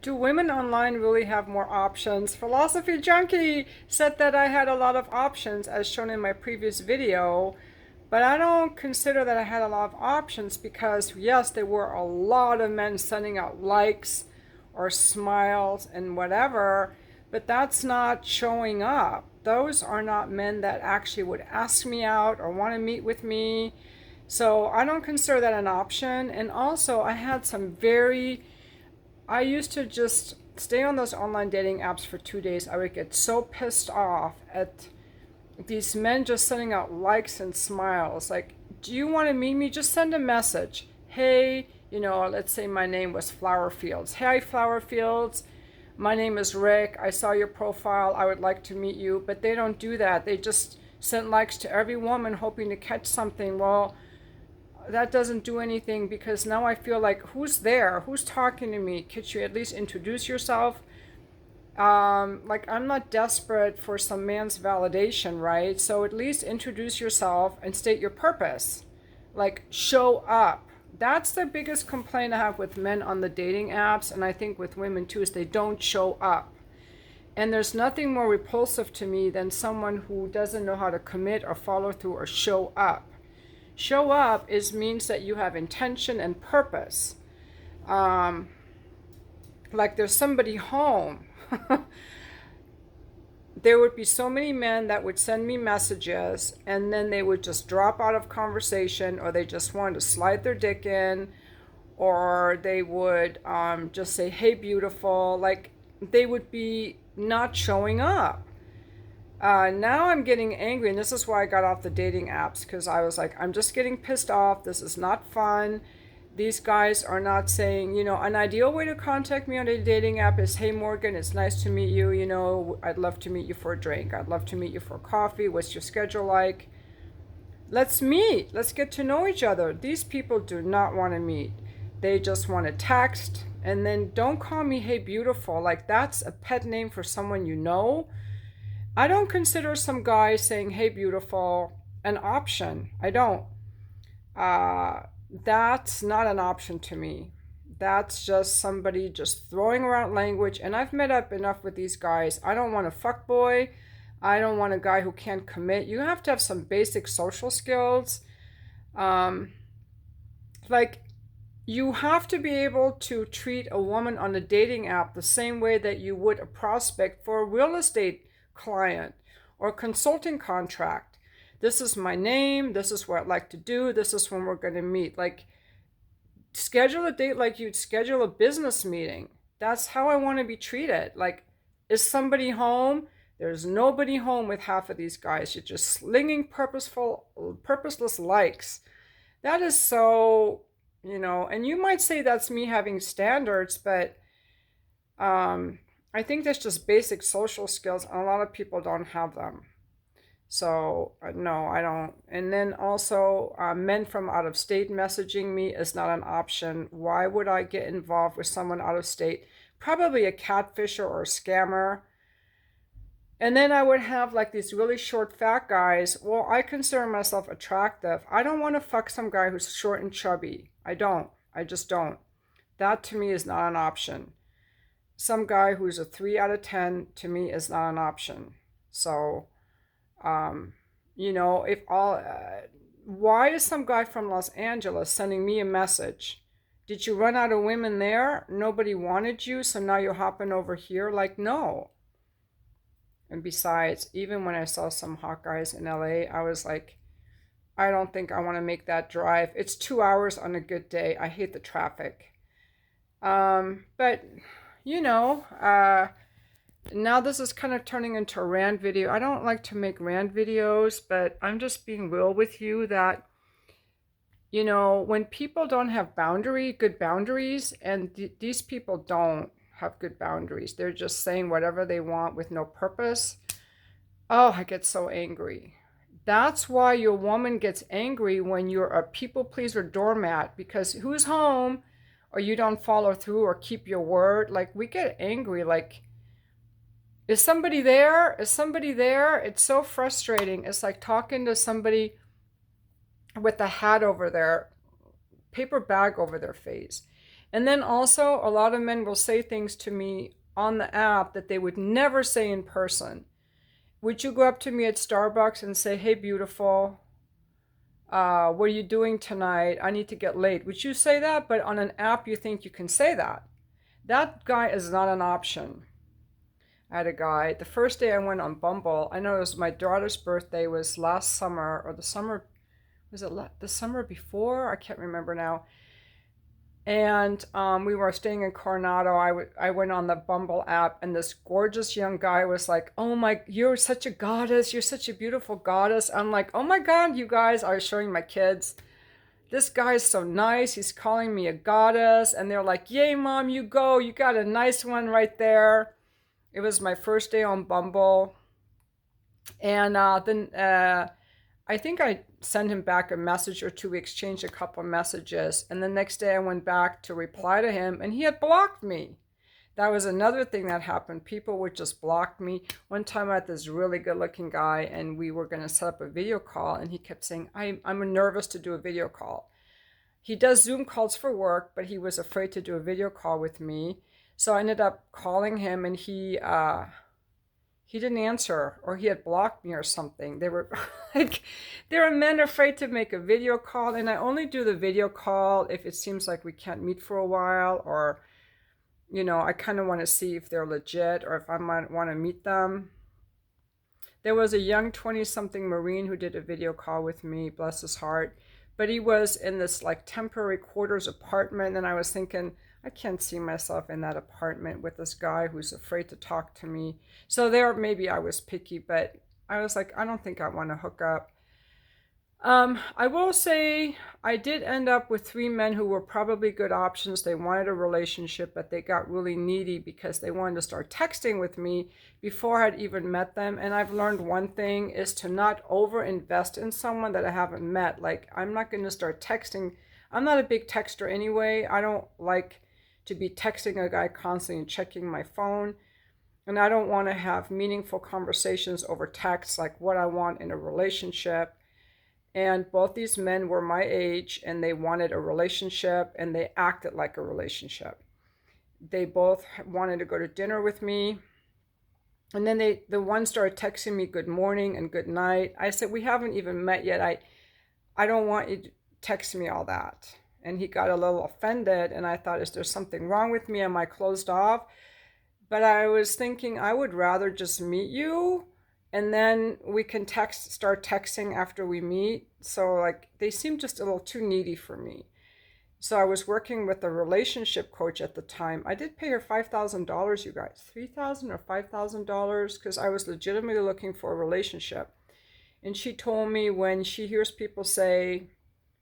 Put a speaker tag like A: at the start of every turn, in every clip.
A: Do women online really have more options? Philosophy Junkie said that I had a lot of options as shown in my previous video, but I don't consider that I had a lot of options because, yes, there were a lot of men sending out likes or smiles and whatever, but that's not showing up. Those are not men that actually would ask me out or want to meet with me. So I don't consider that an option. And also, I had some very I used to just stay on those online dating apps for 2 days. I would get so pissed off at these men just sending out likes and smiles. Like, do you want to meet me? Just send a message. Hey, let's say my name was Flower Fields. Hey, Flower Fields. My name is Rick. I saw your profile. I would like to meet you. But they don't do that. They just send likes to every woman hoping to catch something. Well, that doesn't do anything because now I feel like who's there? Who's talking to me? Could you at least introduce yourself? Like I'm not desperate for some man's validation, right? So at least introduce yourself and state your purpose. Like show up. That's the biggest complaint I have with men on the dating apps, and I think with women too, is they don't show up. And there's nothing more repulsive to me than someone who doesn't know how to commit or follow through or show up. Show up means that you have intention and purpose. Um, like there's somebody home. There would be so many men that would send me messages and then they would just drop out of conversation, or they just wanted to slide their dick in, or they would just say, hey, beautiful. Like they would be not showing up. Now I'm getting angry, and this is why I got off the dating apps, because I was like, I'm just getting pissed off. This is not fun. These guys are not saying, an ideal way to contact me on a dating app is, hey, Morgan, it's nice to meet you. I'd love to meet you for a drink. I'd love to meet you for coffee. What's your schedule like? Let's meet. Let's get to know each other. These people do not want to meet. They just want to text, and then don't call me, hey, beautiful. Like that's a pet name for someone you know. I don't consider some guy saying, hey, beautiful, an option. I don't. That's not an option to me. That's just somebody just throwing around language. And I've met up enough with these guys. I don't want a fuck boy. I don't want a guy who can't commit. You have to have some basic social skills. Um, like, you have to be able to treat a woman on a dating app the same way that you would a prospect for a real estate client or consulting contract. This is my name. This is what I'd like to do. This is when we're going to meet. Like, schedule a date like you'd schedule a business meeting. That's how I want to be treated. Like, is somebody home? There's nobody home with half of these guys. You're just slinging purposeless likes. That is so, and you might say that's me having standards, but I think that's just basic social skills, and a lot of people don't have them. So, no, I don't. And then also, men from out of state messaging me is not an option. Why would I get involved with someone out of state? Probably a catfisher or a scammer. And then I would have like these really short, fat guys. Well, I consider myself attractive. I don't want to fuck some guy who's short and chubby. I don't. I just don't. That to me is not an option. Some guy who's a 3 out of 10 to me is not an option. So, if why is some guy from Los Angeles sending me a message? Did you run out of women there? Nobody wanted you, so now you're hopping over here? Like, no. And besides, even when I saw some hot guys in LA, I was like, I don't think I want to make that drive. It's 2 hours on a good day. I hate the traffic. But now this is kind of turning into a rant video. I don't like to make rant videos, but I'm just being real with you that, when people don't have good boundaries, and these people don't have good boundaries, they're just saying whatever they want with no purpose. Oh, I get so angry. That's why your woman gets angry when you're a people pleaser doormat, because who's home, or you don't follow through or keep your word. Like, we get angry. Like, is somebody there? Is somebody there? It's so frustrating. It's like talking to somebody with a hat over their paper bag over their face. And then also, a lot of men will say things to me on the app that they would never say in person. Would you go up to me at Starbucks and say, hey, beautiful, what are you doing tonight? I need to get late. Would you say that? But on an app, you think you can say that. That guy is not an option. I had a guy, the first day I went on Bumble, I know it was my daughter's birthday was last summer, or the summer, was it the summer before? I can't remember now. And we were staying in Coronado. I went on the Bumble app, and this gorgeous young guy was like, oh my, you're such a goddess. You're such a beautiful goddess. I'm like, oh my God, you guys. I was showing my kids. This guy is so nice. He's calling me a goddess. And they're like, yay, mom, you go. You got a nice one right there. It was my first day on Bumble. And then I think I sent him back a message or two. We exchanged a couple of messages. And the next day I went back to reply to him, and he had blocked me. That was another thing that happened. People would just block me. One time I had this really good looking guy, and we were going to set up a video call, and he kept saying, I'm nervous to do a video call. He does Zoom calls for work, but he was afraid to do a video call with me. So I ended up calling him, and he didn't answer, or he had blocked me or something. They were like, there are men afraid to make a video call, and I only do the video call if it seems like we can't meet for a while, or, you know, I kind of want to see if they're legit or if I might want to meet them. There was a young 20-something Marine who did a video call with me, bless his heart, but he was in this like temporary quarters apartment, and I was thinking, I can't see myself in that apartment with this guy who's afraid to talk to me. So there, maybe I was picky, but I was like, I don't think I want to hook up. I will say I did end up with 3 men who were probably good options. They wanted a relationship, but they got really needy because they wanted to start texting with me before I'd even met them. And I've learned one thing is to not over-invest in someone that I haven't met. Like, I'm not going to start texting. I'm not a big texter anyway. I don't like to be texting a guy constantly and checking my phone. And I don't want to have meaningful conversations over text, like what I want in a relationship. And both these men were my age, and they wanted a relationship, and they acted like a relationship. They both wanted to go to dinner with me. And then the one started texting me good morning and good night. I said, we haven't even met yet. I don't want you to text me all that. And he got a little offended, and I thought, is there something wrong with me? Am I closed off? But I was thinking I would rather just meet you, and then we can start texting after we meet. So like, they seemed just a little too needy for me. So I was working with a relationship coach at the time. I did pay her $5,000, you guys, $3,000 or $5,000, because I was legitimately looking for a relationship. And she told me when she hears people say,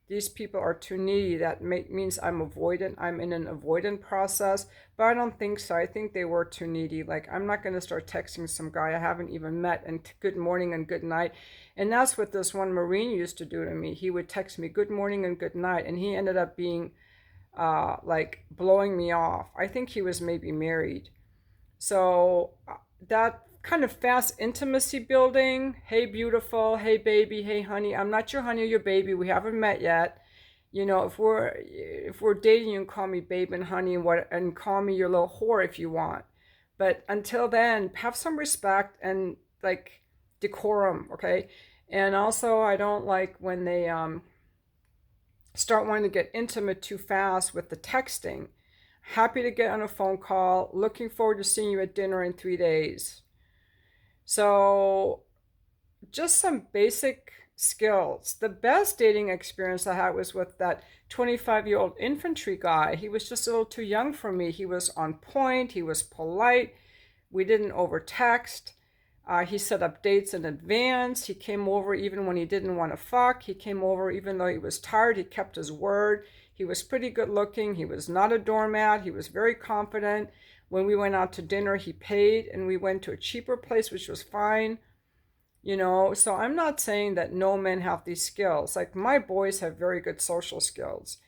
A: these people are too needy, that means I'm avoidant. I'm in an avoidant process, but I don't think so. I think they were too needy. Like, I'm not going to start texting some guy I haven't even met and good morning and good night. And that's what this one Marine used to do to me. He would text me good morning and good night, and he ended up being like blowing me off. I think he was maybe married. So that kind of fast intimacy building. Hey, beautiful. Hey, baby. Hey, honey. I'm not your honey or your baby. We haven't met yet. You know, if we're dating, you can call me babe and honey and call me your little whore if you want. But until then, have some respect and like decorum, okay? And also, I don't like when they start wanting to get intimate too fast with the texting. Happy to get on a phone call. Looking forward to seeing you at dinner in 3 days. So just some basic skills. The best dating experience I had was with that 25-year-old infantry guy. He was just a little too young for me. He was on point. He was polite. We didn't over text. He set up dates in advance. He came over even when he didn't want to fuck. He came over even though he was tired. He kept his word. He was pretty good looking. He was not a doormat. He was very confident. When we went out to dinner, he paid, and we went to a cheaper place, which was fine. You know, so I'm not saying that no men have these skills. Like, my boys have very good social skills.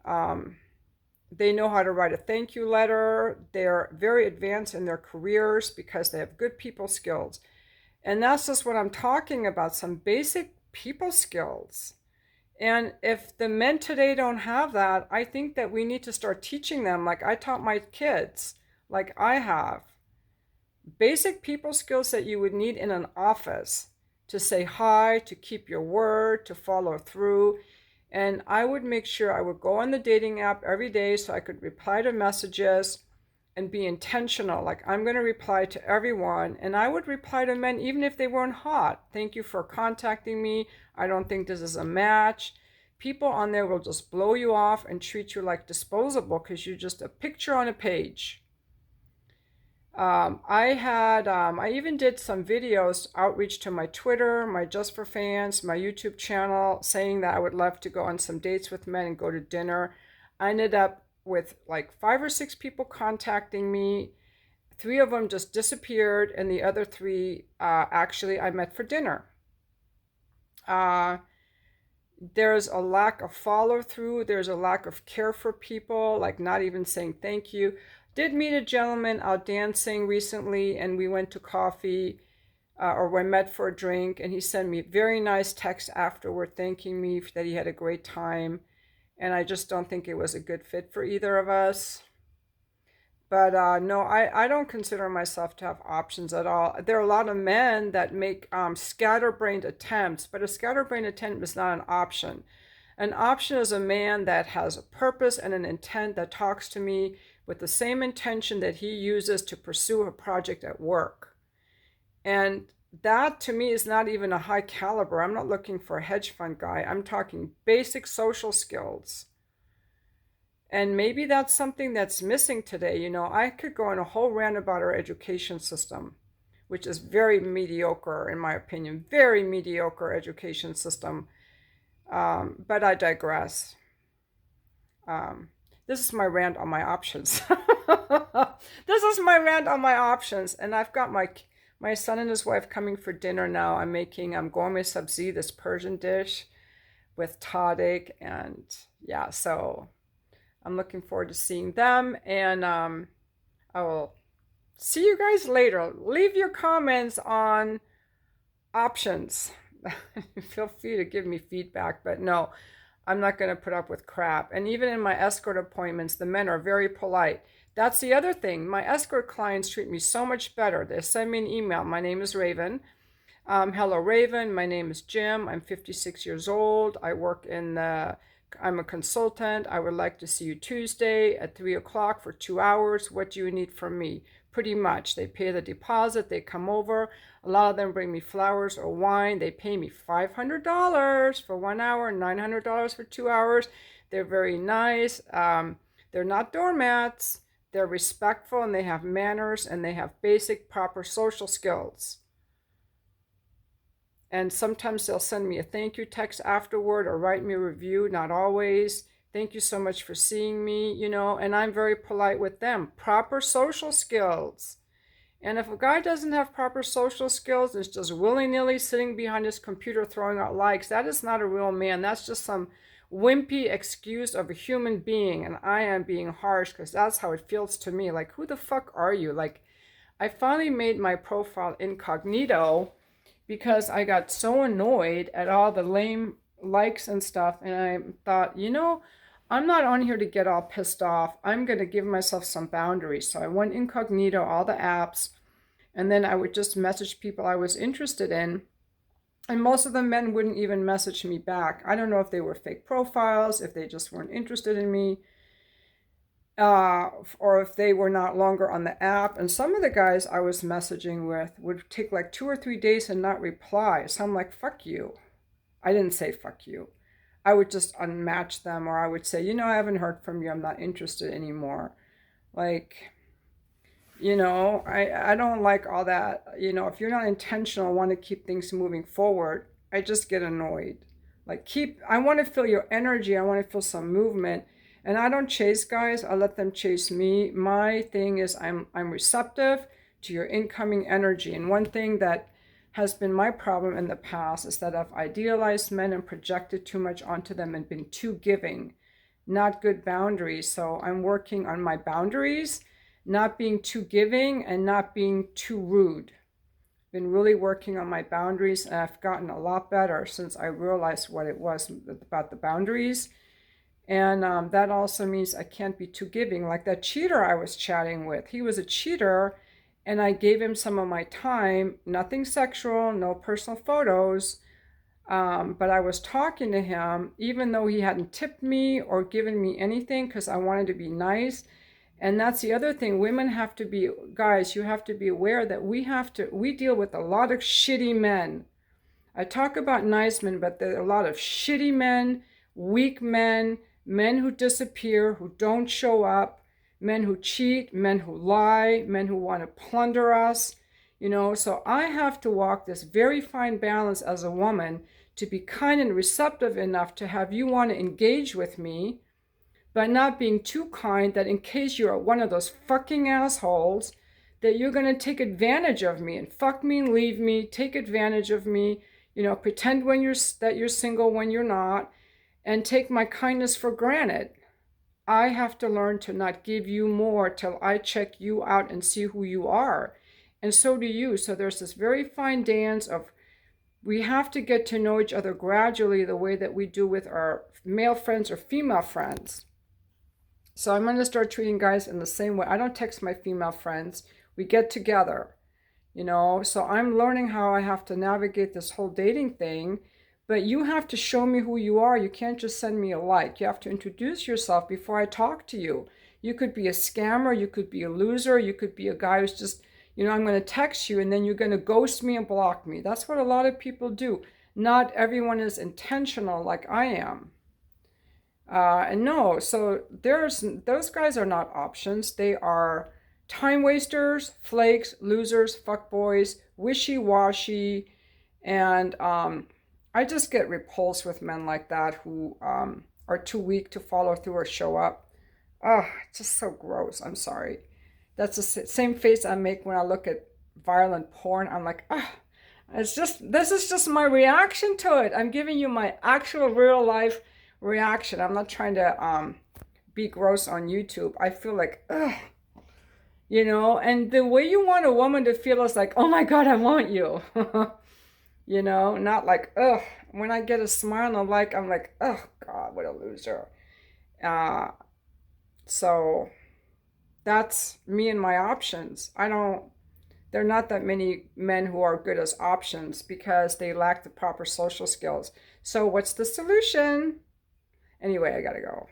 A: They know how to write a thank you letter. They're very advanced in their careers because they have good people skills. And that's just what I'm talking about, some basic people skills. And if the men today don't have that, I think that we need to start teaching them, like I taught my kids, like I have. Basic people skills that you would need in an office: to say hi, to keep your word, to follow through. And I would make sure I would go on the dating app every day so I could reply to messages and be intentional. Like, I'm going to reply to everyone. And I would reply to men even if they weren't hot. Thank you for contacting me. I don't think this is a match. People on there will just blow you off and treat you like disposable because you're just a picture on a page. I even did some videos outreach to my Twitter, my Just for Fans, my YouTube channel, saying that I would love to go on some dates with men and go to dinner. I ended up with like 5 or 6 people contacting me. 3 of them just disappeared, and the other 3 actually I met for dinner. There's a lack of follow through. There's a lack of care for people, like not even saying thank you. Did meet a gentleman out dancing recently, and we went to coffee, or we met for a drink, and he sent me a very nice text afterward thanking me that he had a great time. And I just don't think it was a good fit for either of us. But no, I don't consider myself to have options at all. There are a lot of men that make scatterbrained attempts, but a scatterbrained attempt is not an option. An option is a man that has a purpose and an intent, that talks to me with the same intention that he uses to pursue a project at work. And that to me is not even a high caliber. I'm not looking for a hedge fund guy. I'm talking basic social skills. And maybe that's something that's missing today. You know, I could go on a whole rant about our education system, which is very mediocre, in my opinion, very mediocre education system. But I digress. This is my rant on my options. This is my rant on my options. And I've got my son and his wife coming for dinner now. I'm gourmet sabzi, this Persian dish with tadik. And yeah, so I'm looking forward to seeing them. And I will see you guys later. Leave your comments on options. Feel free to give me feedback, but no, I'm not going to put up with crap. And even in my escort appointments, the men are very polite. That's the other thing. My escort clients treat me so much better. They send me an email. My name is Raven. Hello, Raven. My name is Jim. I'm 56 years old. I'm a consultant. I would like to see you Tuesday at 3 o'clock for 2 hours. What do you need from me? Pretty much. They pay the deposit. They come over. A lot of them bring me flowers or wine. They pay me $500 for 1 hour, $900 for 2 hours. They're very nice. They're not doormats. They're respectful, and they have manners, and they have basic, proper social skills. And sometimes they'll send me a thank you text afterward or write me a review, not always. Thank you so much for seeing me, you know, and I'm very polite with them. Proper social skills. And if a guy doesn't have proper social skills and is just willy-nilly sitting behind his computer throwing out likes, that is not a real man. That's just some wimpy excuse of a human being. And I am being harsh because that's how it feels to me. Like, who the fuck are you? Like, I finally made my profile incognito because I got so annoyed at all the lame likes and stuff. And I thought, you know, I'm not on here to get all pissed off. I'm going to give myself some boundaries. So I went incognito, all the apps, and then I would just message people I was interested in. And most of the men wouldn't even message me back. I don't know if they were fake profiles, if they just weren't interested in me, or if they were not longer on the app. And some of the guys I was messaging with would take like 2 or 3 days and not reply. So I'm like, fuck you. I didn't say fuck you. I would just unmatch them, or I would say, you know, I haven't heard from you. I'm not interested anymore. Like, you know, I don't like all that. You know, if you're not intentional, want to keep things moving forward, I just get annoyed. Like, I want to feel your energy. I want to feel some movement. And I don't chase guys. I let them chase me. My thing is I'm receptive to your incoming energy. And one thing that has been my problem in the past is that I've idealized men and projected too much onto them and been too giving, not good boundaries. So I'm working on my boundaries, not being too giving and not being too rude. been really working on my boundaries, and I've gotten a lot better since I realized what it was about the boundaries. And that also means I can't be too giving. Like that cheater I was chatting with, he was a cheater, and I gave him some of my time, nothing sexual, no personal photos. But I was talking to him, even though he hadn't tipped me or given me anything, because I wanted to be nice. And that's the other thing. Women have to be, guys, you have to be aware that we deal with a lot of shitty men. I talk about nice men, but there are a lot of shitty men, weak men, men who disappear, who don't show up, men who cheat, men who lie, men who want to plunder us. So I have to walk this very fine balance as a woman to be kind and receptive enough to have you want to engage with me, but not being too kind that in case you're one of those fucking assholes, that you're going to take advantage of me and fuck me and leave me, take advantage of me, pretend that you're single when you're not, and take my kindness for granted. I have to learn to not give you more till I check you out and see who you are. And so do you. So there's this very fine dance of we have to get to know each other gradually the way that we do with our male friends or female friends. So I'm going to start treating guys in the same way. I don't text my female friends. We get together, So I'm learning how I have to navigate this whole dating thing. But you have to show me who you are. You can't just send me a like. You have to introduce yourself before I talk to you. You could be a scammer. You could be a loser. You could be a guy who's just, I'm going to text you and then you're going to ghost me and block me. That's what a lot of people do. Not everyone is intentional like I am. And no, so those guys are not options. They are time wasters, flakes, losers, fuckboys, wishy-washy, and I just get repulsed with men like that who are too weak to follow through or show up. Oh, it's just so gross. I'm sorry. That's the same face I make when I look at violent porn. I'm like, this is just my reaction to it. I'm giving you my actual real life reaction. I'm not trying to be gross on YouTube. I feel like, and the way you want a woman to feel is like, oh my God, I want you. Not like, ugh. When I get a smile I'm like, oh God, what a loser. So that's me and my options. There are not that many men who are good as options because they lack the proper social skills. So what's the solution? Anyway, I gotta go.